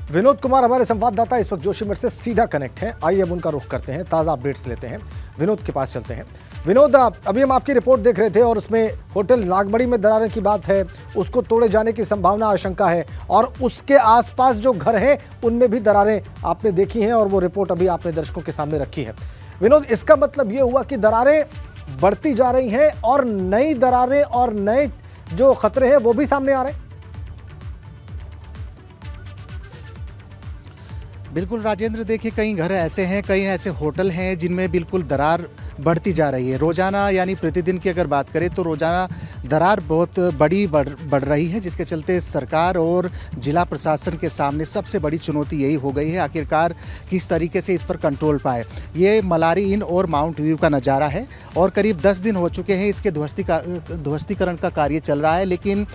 विनोद कुमार हमारे संवाददाता इस वक्त जोशीमठ से सीधा कनेक्ट हैं। आइए अब उनका रुख करते हैं, ताज़ा अपडेट्स लेते हैं। विनोद के पास चलते हैं। विनोद, अभी हम आपकी रिपोर्ट देख रहे थे और उसमें होटल नागमणि में दरारें की बात है, उसको तोड़े जाने की संभावना, आशंका है और उसके आसपास जो घर हैं उनमें भी दरारें आपने देखी हैं और वो रिपोर्ट अभी आपने दर्शकों के सामने रखी है। विनोद, इसका मतलब ये हुआ कि दरारें बढ़ती जा रही हैं और नई दरारें और नए जो खतरे हैं वो भी सामने आ रहे हैं। बिल्कुल राजेंद्र, देखिए कई घर ऐसे हैं, कई ऐसे होटल हैं जिनमें बिल्कुल दरार बढ़ती जा रही है। रोज़ाना यानी प्रतिदिन की अगर बात करें तो रोज़ाना दरार बहुत बढ़ रही है, जिसके चलते सरकार और जिला प्रशासन के सामने सबसे बड़ी चुनौती यही हो गई है आखिरकार किस तरीके से इस पर कंट्रोल पाए। ये मलारी इन और माउंट व्यू का नज़ारा है और करीब 10 दिन हो चुके हैं इसके ध्वस्तीकरण का कार्य चल रहा है, लेकिन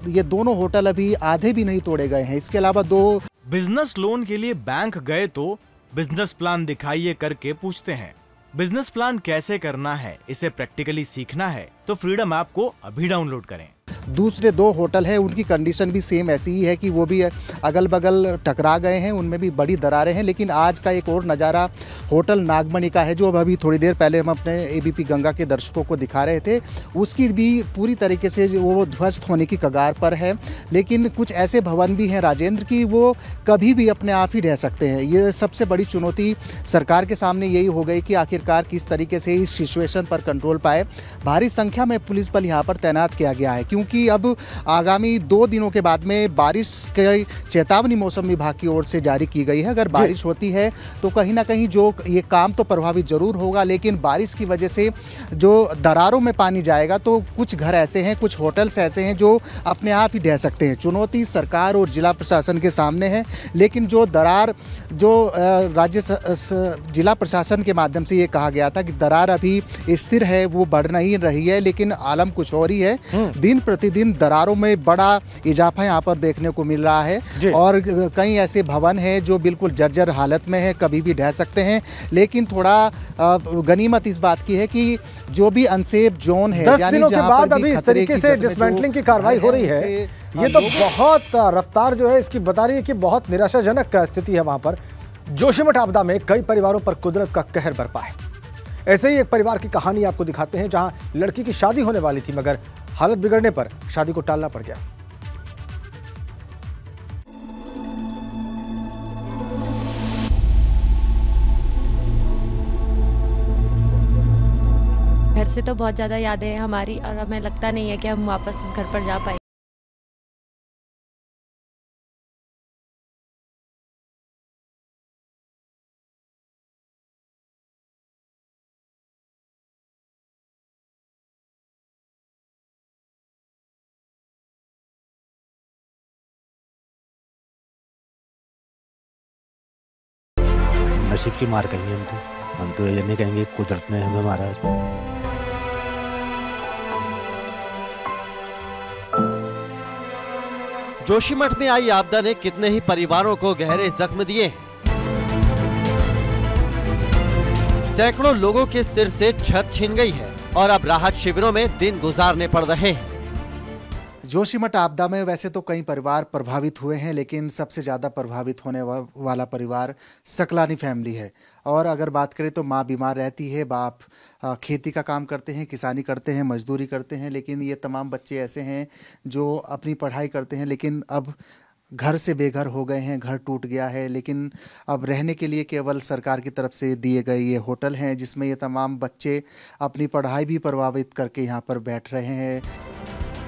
ये दोनों होटल अभी आधे भी नहीं तोड़े गए हैं। इसके अलावा दो बिजनेस लोन के लिए बैंक गए तो बिजनेस प्लान दिखाइए करके पूछते हैं। बिजनेस प्लान कैसे करना है, इसे प्रैक्टिकली सीखना है तो फ्रीडम ऐप को अभी डाउनलोड करें। दूसरे दो होटल है, उनकी कंडीशन भी सेम ऐसी ही है कि वो भी अगल बगल टकरा गए हैं, उनमें भी बड़ी दरारें हैं। लेकिन आज का एक और नज़ारा होटल नागमणि का है, जो अभी थोड़ी देर पहले हम अपने एबीपी गंगा के दर्शकों को दिखा रहे थे। उसकी भी पूरी तरीके से वो ध्वस्त होने की कगार पर है। लेकिन कुछ ऐसे भवन भी हैं राजेंद्र की वो कभी भी अपने आप ही रह सकते हैं। ये सबसे बड़ी चुनौती सरकार के सामने यही हो गई कि आखिरकार किस तरीके से इस सिचुएशन पर कंट्रोल पाए। भारी संख्या में पुलिस बल यहाँ पर तैनात किया गया है, क्योंकि अब आगामी 2 दिनों के बाद में बारिश की चेतावनी मौसम विभाग की ओर से जारी की गई है। अगर बारिश होती है तो कहीं ना कहीं जो ये काम तो प्रभावित जरूर होगा, लेकिन बारिश की वजह से जो दरारों में पानी जाएगा तो कुछ घर ऐसे हैं, कुछ होटल्स ऐसे हैं जो अपने आप ही ढह सकते हैं। चुनौती सरकार और जिला प्रशासन के सामने है, लेकिन जो दरार जो जिला प्रशासन के माध्यम से ये कहा गया था कि दरार अभी स्थिर है, वो बढ़ नहीं रही है, लेकिन आलम कुछ और ही है। दिन प्रतिदिन दरारों में बड़ा इजाफा यहाँ पर देखने को मिल रहा है और कई ऐसे भवन हैं जो बिल्कुल जर्जर हालत में है, कभी भी ढह सकते हैं। लेकिन थोड़ा गनीमत इस बात की है कि जो भी अनसेफ जोन है, 10 दिनों के बाद अभी इस तरीके से डिसमेंटलिंग की कार्रवाई हो रही है, ये तो बहुत रफ्तार जो है इसकी बता रही है कि बहुत निराशाजनक स्थिति है वहां पर। जोशीमठ आपदा में कई परिवारों पर कुदरत का कहर बरपा है। ऐसे ही एक परिवार की कहानी आपको दिखाते हैं, जहां लड़की की शादी होने वाली थी, मगर हालत बिगड़ने पर शादी को टालना पड़ गया। घर से तो बहुत ज्यादा यादें हैं हमारी और हमें लगता नहीं है कि हम वापस उस घर पर जा पाए। नसीब की मार कहेंगे हम तो ये नहीं कहेंगे कुदरत ने हमें मारा। जोशीमठ में आई आपदा ने कितने ही परिवारों को गहरे जख्म दिए हैं। सैकड़ों लोगों के सिर से छत छीन गई है और अब राहत शिविरों में दिन गुजारने पड़ रहे हैं। जोशीमठ आपदा में वैसे तो कई परिवार प्रभावित हुए हैं, लेकिन सबसे ज़्यादा प्रभावित होने वाला परिवार सकलानी फैमिली है। और अगर बात करें तो माँ बीमार रहती है, बाप खेती का काम करते हैं, किसानी करते हैं, मजदूरी करते हैं। लेकिन ये तमाम बच्चे ऐसे हैं जो अपनी पढ़ाई करते हैं, लेकिन अब घर से बेघर हो गए हैं, घर टूट गया है। लेकिन अब रहने के लिए केवल सरकार की तरफ से दिए गए ये होटल हैं, जिसमें ये तमाम बच्चे अपनी पढ़ाई भी प्रभावित करके यहाँ पर बैठ रहे हैं।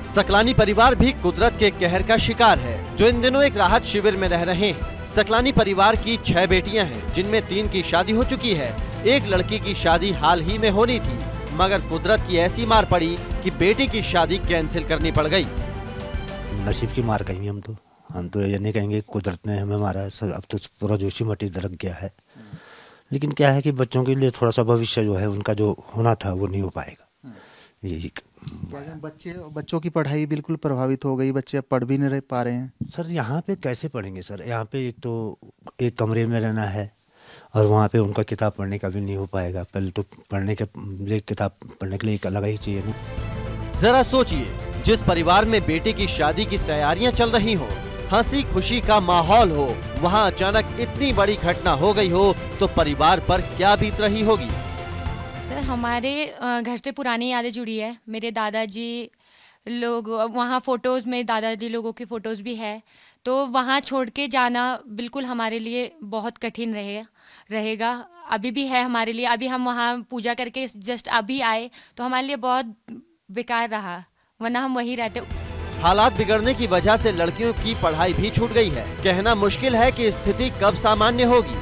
सकलानी परिवार भी कुदरत के कहर का शिकार है, जो इन दिनों एक राहत शिविर में रह रहे हैं। सकलानी परिवार की 6 बेटियां हैं, जिनमें 3 की शादी हो चुकी है। एक लड़की की शादी हाल ही में होनी थी, मगर कुदरत की ऐसी मार पड़ी कि बेटी की शादी कैंसिल करनी पड़ गई। नसीब की मार कहेंगे हम तो ये नहीं कहेंगे कुदरत ने हमें मारा। अब तो पूरा जोशीमठ ही दरक गया है। लेकिन क्या है कि बच्चों के लिए थोड़ा सा भविष्य जो है उनका जो होना था वो नहीं हो पाएगा। यही बच्चों की पढ़ाई बिल्कुल प्रभावित हो गई, बच्चे अब पढ़ भी नहीं पा रहे हैं। सर यहाँ पे कैसे पढ़ेंगे सर? यहाँ पे एक तो एक कमरे में रहना है और वहाँ पे उनका किताब पढ़ने का भी नहीं हो पाएगा। पहले तो किताब पढ़ने के लिए एक अलग ही चाहिए ना। जरा सोचिए, जिस परिवार में बेटी की शादी की तैयारियां चल रही हो, हंसी खुशी का माहौल हो, वहाँ अचानक इतनी बड़ी घटना हो गई हो तो परिवार पर क्या बीत रही होगी। तो हमारे घर से पुरानी यादें जुड़ी है। मेरे दादाजी लोग वहाँ फोटोज़ में, दादाजी लोगों की फ़ोटोज़ भी है, तो वहाँ छोड़ के जाना बिल्कुल हमारे लिए बहुत कठिन रहेगा। अभी भी है हमारे लिए। अभी हम वहाँ पूजा करके जस्ट अभी आए तो हमारे लिए बहुत बेकार रहा, वरना हम वहीं रहते। हालात बिगड़ने की वजह से लड़कियों की पढ़ाई भी छूट गई है। कहना मुश्किल है कि स्थिति कब सामान्य होगी।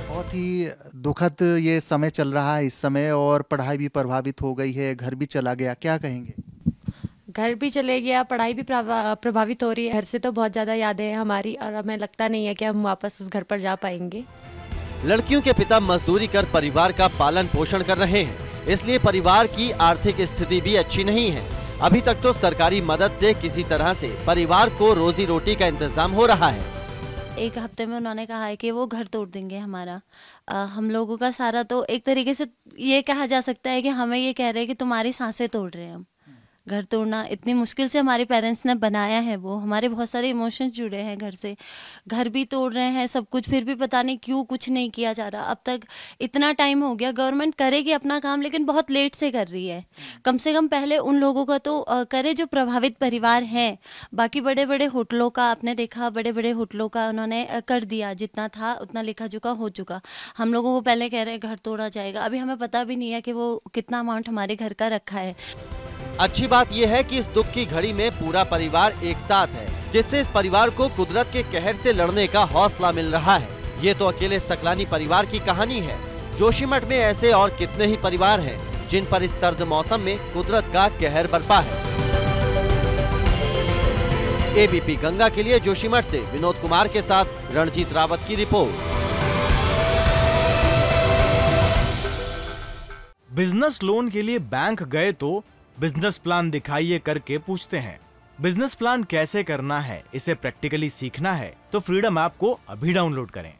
बहुत ही दुखद ये समय चल रहा है इस समय, और पढ़ाई भी प्रभावित हो गई है, घर भी चला गया, क्या कहेंगे? घर भी चले गया, पढ़ाई भी प्रभावित हो रही है। घर से तो बहुत ज़्यादा यादें हैं हमारी, और हमें लगता नहीं है कि हम वापस उस घर पर जा पाएंगे। लड़कियों के पिता मजदूरी कर परिवार का पालन पोषण कर रहे हैं, इसलिए परिवार की आर्थिक स्थिति भी अच्छी नहीं है। अभी तक तो सरकारी मदद से किसी तरह से परिवार को रोजी रोटी का इंतजाम हो रहा है। 1 हफ्ते में उन्होंने कहा है कि वो घर तोड़ देंगे हमारा। हम लोगों का सारा, तो एक तरीके से ये कहा जा सकता है कि हमें ये कह रहे हैं कि तुम्हारी सांसें तोड़ रहे हैं हम। घर तोड़ना इतनी मुश्किल से हमारे पेरेंट्स ने बनाया है, वो हमारे बहुत सारे इमोशंस जुड़े हैं घर से। घर भी तोड़ रहे हैं, सब कुछ, फिर भी पता नहीं क्यों कुछ नहीं किया जा रहा। अब तक इतना टाइम हो गया, गवर्नमेंट करेगी अपना काम लेकिन बहुत लेट से कर रही है। कम से कम पहले उन लोगों का तो करे जो प्रभावित परिवार हैं। बाकी बड़े बड़े होटलों का आपने देखा, बड़े बड़े होटलों का उन्होंने कर दिया, जितना था उतना लिखा झुका हो चुका। हम लोगों को पहले कह रहे हैं घर तोड़ा जाएगा, अभी हमें पता भी नहीं है कि वो कितना अमाउंट हमारे घर का रखा है। अच्छी बात यह है कि इस दुख की घड़ी में पूरा परिवार एक साथ है, जिससे इस परिवार को कुदरत के कहर से लड़ने का हौसला मिल रहा है। ये तो अकेले सकलानी परिवार की कहानी है। जोशीमठ में ऐसे और कितने ही परिवार हैं जिन पर इस सर्द मौसम में कुदरत का कहर बरपा है। एबीपी गंगा के लिए जोशीमठ से विनोद कुमार के साथ रणजीत रावत की रिपोर्ट। बिजनेस लोन के लिए बैंक गए तो बिजनेस प्लान दिखाइए करके पूछते हैं। बिजनेस प्लान कैसे करना है, इसे प्रैक्टिकली सीखना है तो फ्रीडम ऐप को अभी डाउनलोड करें।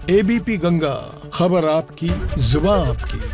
एबीपी गंगा, खबर आपकी, जुबान आपकी।